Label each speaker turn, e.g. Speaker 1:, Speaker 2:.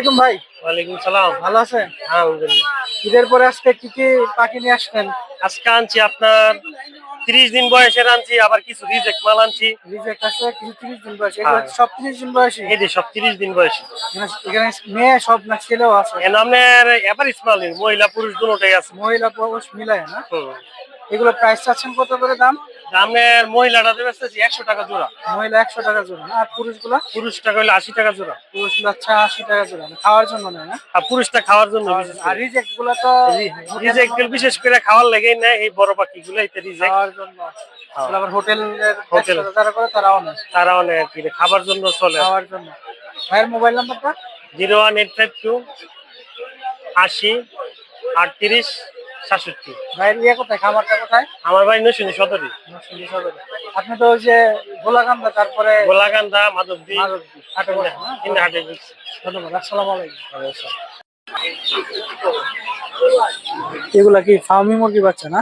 Speaker 1: আলাইকুম ভাই।
Speaker 2: ওয়ালাইকুম সালাম।
Speaker 1: ভালো আছেন?
Speaker 2: আলহামদুলিল্লাহ।
Speaker 1: ঈদের পরে আজকে কি কি পাখি নিয়ে আসলেন?
Speaker 2: আজকে আনছি আপনার 30 দিন বয়সের আনছি, আবার কিছু রিজেক্ট মাল আনছি।
Speaker 1: রিজেক্ট আছে কিছু 30 দিন বয়সী, এগুলো
Speaker 2: হ্যাঁ,
Speaker 1: সব 30 দিন বয়সী?
Speaker 2: এই যে সব 30 দিন বয়সী।
Speaker 1: এখানে মেয়ে সব না ছেলেও আছে?
Speaker 2: এর আপনার এবার ইসমাইল মহিলা পুরুষ দুটোই আছে।
Speaker 1: মহিলা পুরুষ মিলায় না?
Speaker 2: হুম।
Speaker 1: এগুলো প্রাইস চাচ্ছেন কত করে দাম?
Speaker 2: আপনার মহিলাটা দেবে 100 টাকা জোড়া,
Speaker 1: মহিলা 100 টাকা জোড়া না? আর পুরুষগুলা?
Speaker 2: পুরুষটা হইলে 80 টাকা জোড়া।
Speaker 1: পুরুষগুলো আচ্ছা 80 টাকা জোড়া, খাওয়ার জন্য নেয় না?
Speaker 2: আর পুরুষটা খাওয়ার জন্য বিশেষ
Speaker 1: আর
Speaker 2: করে।
Speaker 1: রিজেক্ট গুলো তো
Speaker 2: রিজেক্ট বিশেষ করে খাওয়ার লেগেই না, এই বড় পাখিগুলো এতে রিজেক্ট।
Speaker 1: খাওয়ার জন্য। এগুলো আবার হোটেলের
Speaker 2: হোটেল
Speaker 1: যারা করে তারাও নেয়
Speaker 2: তারা অনেক খাবার জন্য চলে।
Speaker 1: খাওয়ার জন্য। ভাইয়ের মোবাইল নাম্বারটা?
Speaker 2: 01852 80 38 67।
Speaker 1: ভাইয়ের কোথায়, খামারটা কোথায়?
Speaker 2: আমার বাড়ি নরসিংদী সদরে।
Speaker 1: আপনি তো ওই যে গোলাকান্দা, তারপরে
Speaker 2: গোলাকান্দা, মাধবদী,
Speaker 1: মাধবদী হাটে বসেন, না?
Speaker 2: তিন হাটে ঘুরছি।
Speaker 1: ধন্যবাদ, আসসালামু আলাইকুম। এগুলা কি ফার্মি মুরগি বাচ্চা না?